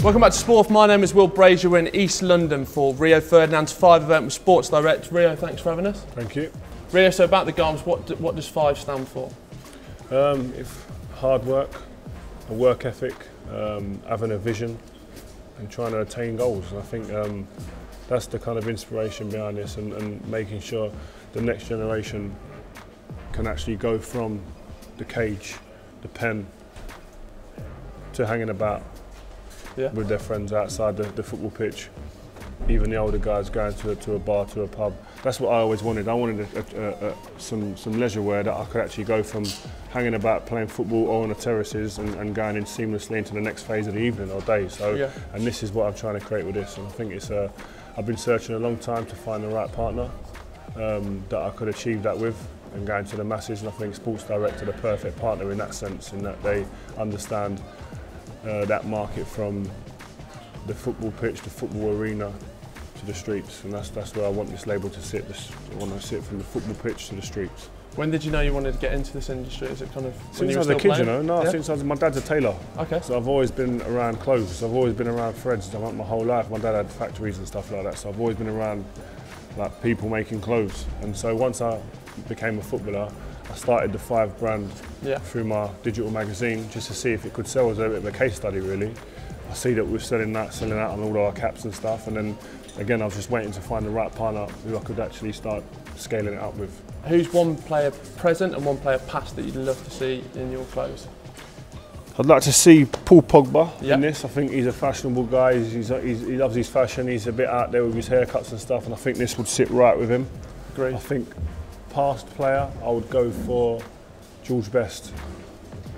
Welcome back to Sporf. My name is Will Brazier. We're in East London for Rio Ferdinand's 5 event with Sports Direct. Rio, thanks for having us. Thank you. Rio, so about the Garms, what does 5 stand for? If hard work, a work ethic, having a vision and trying to attain goals. And I think that's the kind of inspiration behind this and making sure the next generation can actually go from the cage, the pen, to hanging about with their friends outside the football pitch. Even the older guys going to a bar, to a pub. That's what I always wanted. I wanted some leisure wear that I could actually go from hanging about playing football or on the terraces and going in seamlessly into the next phase of the evening or day. So, and this is what I'm trying to create with this. And I think it's I've been searching a long time to find the right partner that I could achieve that with and going to the masses. And I think Sports Direct are the perfect partner in that sense, in that they understand that market from the football pitch, the football arena, to the streets, and that's where I want this label to sit. I want to sit from the football pitch to the streets. When did you know you wanted to get into this industry? Is it kind of since I was a kid, you know? No, since my dad's a tailor. Okay. So I've always been around clothes. I've always been around threads. My whole life, my dad had factories and stuff like that. So I've always been around like people making clothes. And so once I became a footballer, I started the 5 brand through my digital magazine just to see if it could sell as a bit of a case study, really. I see that we're selling out on all our caps and stuff, and then again I was just waiting to find the right partner who I could actually start scaling it up with. Who's one player present and one player past that you'd love to see in your clothes? I'd like to see Paul Pogba in this. I think he's a fashionable guy, he loves his fashion, he's a bit out there with his haircuts and stuff, and I think this would sit right with him. Agreed. I think past player, I would go for George Best.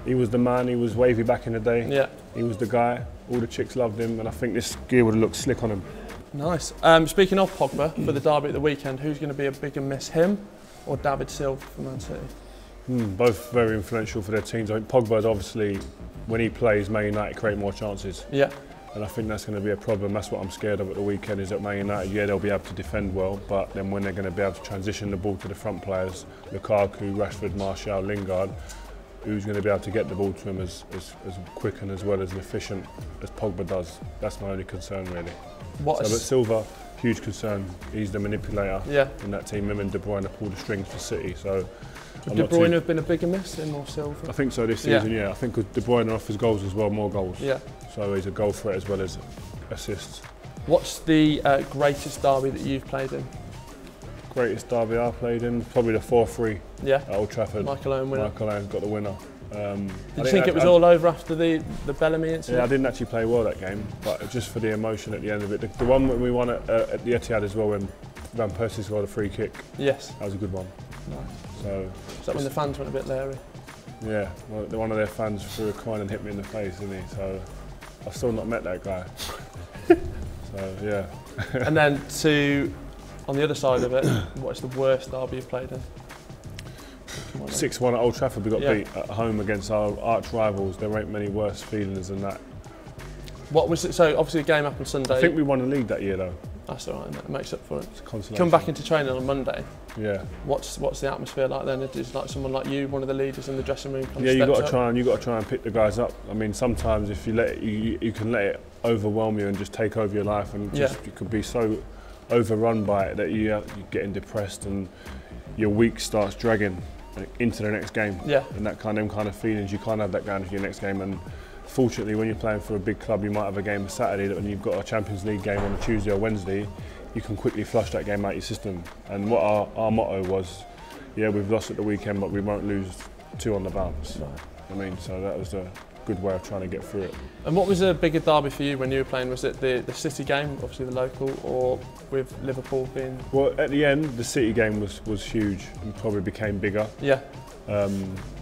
He was the man, he was wavy back in the day. Yeah. He was the guy, all the chicks loved him, and I think this gear would look slick on him. Nice. Speaking of Pogba, for the derby at the weekend, who's going to be a bigger miss, him or David Silva for Man City? Both very influential for their teams. I think Pogba's obviously, when he plays, Man United create more chances. Yeah. And I think that's going to be a problem. That's what I'm scared of at the weekend, is that Man United, they'll be able to defend well, but then when they're going to be able to transition the ball to the front players, Lukaku, Rashford, Martial, Lingard, who's going to be able to get the ball to him as quick and as well as efficient as Pogba does. That's my only concern, really. But Silva, huge concern. He's the manipulator in that team. Him and De Bruyne pull the strings for City. So would De Bruyne have been a bigger miss in or Silva? I think so this season, I think De Bruyne offers goals as well, more goals. Yeah. So he's a goal threat as well as assists. What's the greatest derby that you've played in? Greatest derby I played in, probably the 4-3 at Old Trafford. Michael Owen winner. Michael Owen got the winner. Did you think it was all over after the Bellamy incident? Yeah, I didn't actually play well that game, but just for the emotion at the end of it. The one when we won at the Etihad as well, when Van Persie scored a free kick. Yes. That was a good one. Nice. So, is that when the fans went a bit leery? Yeah, well, one of their fans threw a coin and hit me in the face, didn't he? So I've still not met that guy. So yeah. And then on the other side of it, what's the worst derby you've played in? 6-1 at Old Trafford, we got beat at home against our arch rivals. There ain't many worse feelings than that. What was it? So obviously the game happened Sunday. I think we won the league that year though. That's all right, it makes up for it. It's a consolation. Come back into training on Monday. Yeah. What's the atmosphere like then? Is like someone like you, one of the leaders in the dressing room? Yeah, you got to try and pick the guys up. I mean, sometimes if you let it, you can let it overwhelm you and just take over your life, and just you could be so overrun by it that you're getting depressed and your week starts dragging into the next game. Yeah. And them kind of feelings, you can't have that going into your next game. And fortunately, when you're playing for a big club, you might have a game on Saturday, that when you've got a Champions League game on a Tuesday or Wednesday, you can quickly flush that game out your system. And what our motto was, we've lost at the weekend, but we won't lose 2 on the bounce. Right. I mean, so that was a good way of trying to get through it. And what was a bigger derby for you when you were playing? Was it the City game, obviously the local, or with Liverpool being? Well, at the end, the City game was huge and probably became bigger. Yeah.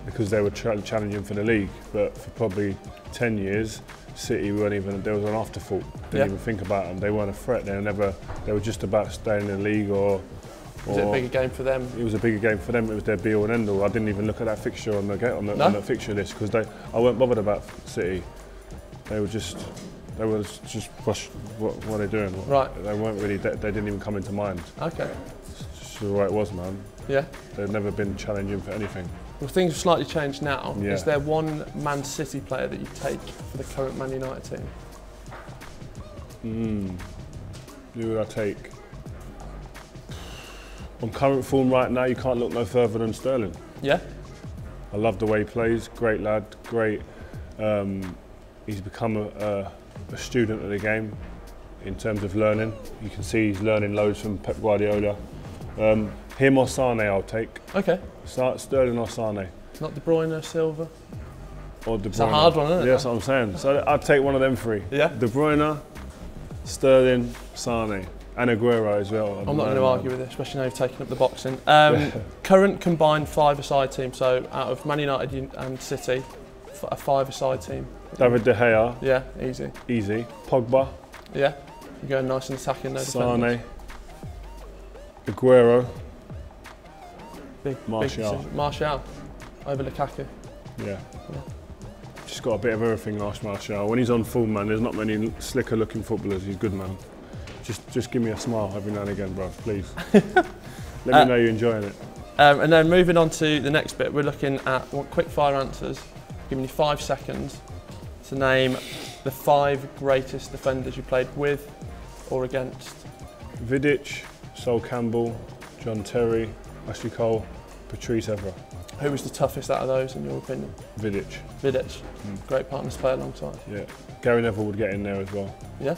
Because they were challenging for the league, but for probably 10 years, City weren't even. There was an afterthought. Didn't even think about them. They weren't a threat. They were just about staying in the league or. Was it a bigger game for them? It was a bigger game for them. It was their be-all and end-all. I didn't even look at that fixture on the fixture list because I weren't bothered about City. They were just what are they doing? Right. They weren't really. They didn't even come into mind. Okay. It's just the way it was, man. Yeah. They've never been challenging for anything. Well, things have slightly changed now. Yeah. Is there one Man City player that you take for the current Man United team? Who would I take? On current form right now, you can't look no further than Sterling. Yeah. I love the way he plays. Great lad. Great. He's become a student of the game in terms of learning. You can see he's learning loads from Pep Guardiola. Him or Sane, I'll take. Okay. Sterling or Sane. Not De Bruyne or Silva. Or De Bruyne. It's a hard one, isn't it? Yeah, that's what I'm saying. So I'd take one of them three. Yeah. De Bruyne, Sterling, Sane, and Aguero as well. I'm not going to argue with it, especially now you've taken up the boxing. Current combined five-a-side team, so out of Man United and City, a five-a-side team. David De Gea. Yeah, easy. Easy. Pogba. Yeah, you're going nice and attacking. No defenders. Sane. Aguero. Big Martial. Martial over Lukaku. Yeah. Just got a bit of everything, Martial. When he's on form, man, there's not many slicker looking footballers. He's good, man. Just give me a smile every now and again, bro, please. Let me know you're enjoying it. And then moving on to the next bit, we're looking at quick fire answers, giving you 5 seconds to name the 5 greatest defenders you played with or against. Vidic, Sol Campbell, John Terry, Ashley Cole, Patrice Evra. Who was the toughest out of those, in your opinion? Vidic. Vidic. Great partner to play alongside. Yeah. Gary Neville would get in there as well. Yeah.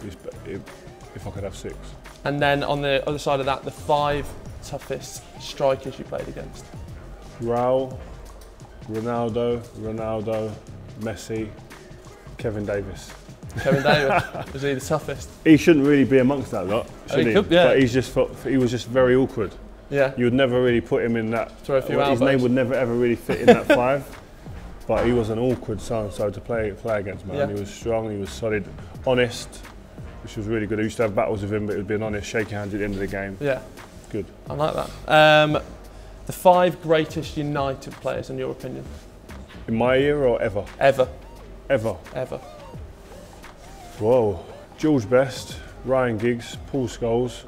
If I could have 6. And then on the other side of that, the 5 toughest strikers you played against. Raul, Ronaldo, Messi, Kevin Davis. Kevin Davis, was he the toughest? He shouldn't really be amongst that lot, should he? Could, yeah. But he was just very awkward. Yeah. You would never really put him in that. Throw a few his elbows. name would never ever really fit in that 5. But he was an awkward so to play against, man. Yeah. He was strong, he was solid, honest, which was really good. I used to have battles with him, but it would be an honest, shaking hands at the end of the game. Yeah. Good. I like that. The 5 greatest United players, in your opinion? In my era or ever? Ever. Ever. Ever. Whoa. George Best, Ryan Giggs, Paul Scholes,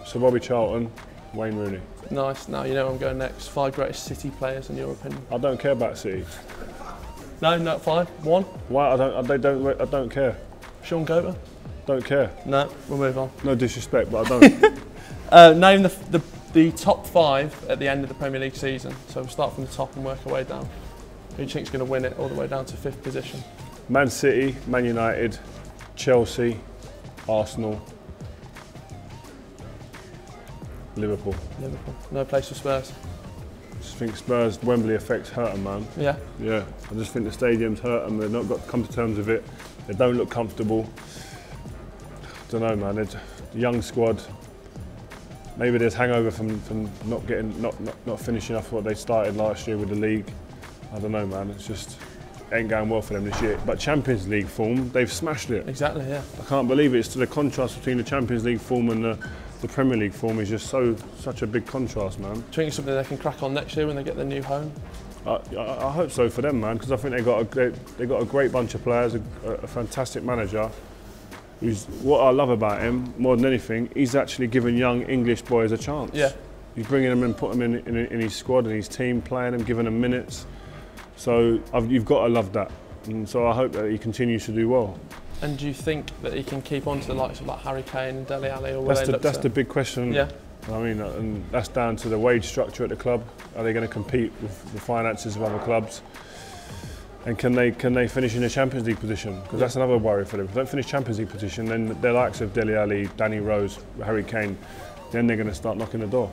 Sir Bobby Charlton, Wayne Rooney. Nice. Now you know where I'm going next. 5 greatest City players, in your opinion? I don't care about City. No, not 5. 1. Why? I don't care. Sean Goater? Don't care. No, we'll move on. No disrespect, but I don't. Name the top 5 at the end of the Premier League season. So we'll start from the top and work our way down. Who do you think is going to win it all the way down to 5th position? Man City, Man United, Chelsea, Arsenal, Liverpool. No place for Spurs. I just think Spurs, Wembley effect's hurt them, man. Yeah. Yeah. I just think the stadium's hurt them. They've not got to come to terms with it. They don't look comfortable. I don't know, man. It's a young squad. Maybe there's hangover from not finishing off what they started last year with the league. I don't know, man. It's just ain't going well for them this year. But Champions League form, they've smashed it. Exactly, yeah. I can't believe it. It's the contrast between the Champions League form and the Premier League form is just such a big contrast, man. Do you think it's something they can crack on next year when they get their new home? I hope so for them, man, because I think they got a great bunch of players, a fantastic manager. What I love about him more than anything, he's actually giving young English boys a chance. Yeah. He's bringing them and putting them in his squad and his team, playing them, giving them minutes. So you've got to love that. And so I hope that he continues to do well. And do you think that he can keep on to the likes of like Harry Kane and Dele Alli? Or That's the big question. Yeah. I mean, and that's down to the wage structure at the club. Are they going to compete with the finances of other clubs? And can they finish in a Champions League position? Because that's another worry for them. If they don't finish Champions League position, then the likes of Dele Alli, Danny Rose, Harry Kane, then they're going to start knocking the door.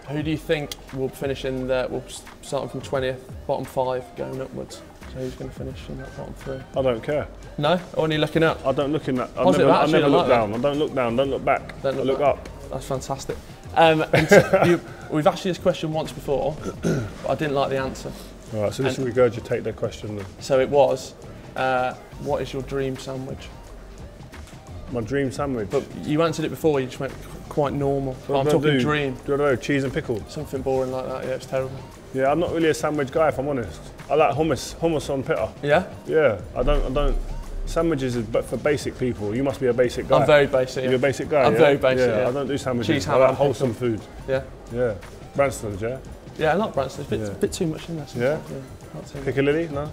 Who do you think will finish in the? We'll start from 20th, bottom 5, going upwards. So who's going to finish in that bottom 3? I don't care. No, only looking up. I don't look in that. I Positive never look like down. that. I don't look down. Don't look back. Don't look up. That's fantastic. We've asked you this question once before, but I didn't like the answer. All right, so let's regurgitate their question then. So it was, what is your dream sandwich? My dream sandwich? But you answered it before, you just went quite normal. I'm talking dream. Do I know cheese and pickles? Something boring like that, yeah, it's terrible. Yeah, I'm not really a sandwich guy if I'm honest. I like hummus on pita. Yeah? Yeah, I don't. Sandwiches is but for basic people. You must be a basic guy. I'm very basic. Yeah. You're a basic guy. I'm yeah? very basic. Yeah, I don't do sandwiches. Cheese, I ham, like and wholesome food. Yeah. Yeah. Branston's, yeah. Yeah, I like Branston's. A bit too much in there. Yeah. Not too much. Piccadilly, no.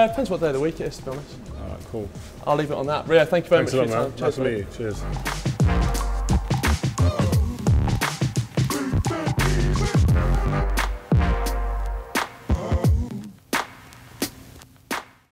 Depends what day of the week it is, to be honest. Cool. I'll leave it on that. Rio, thank you very Thanks much a for lot, your man. time. Nice to Cheers, meet you. Cheers.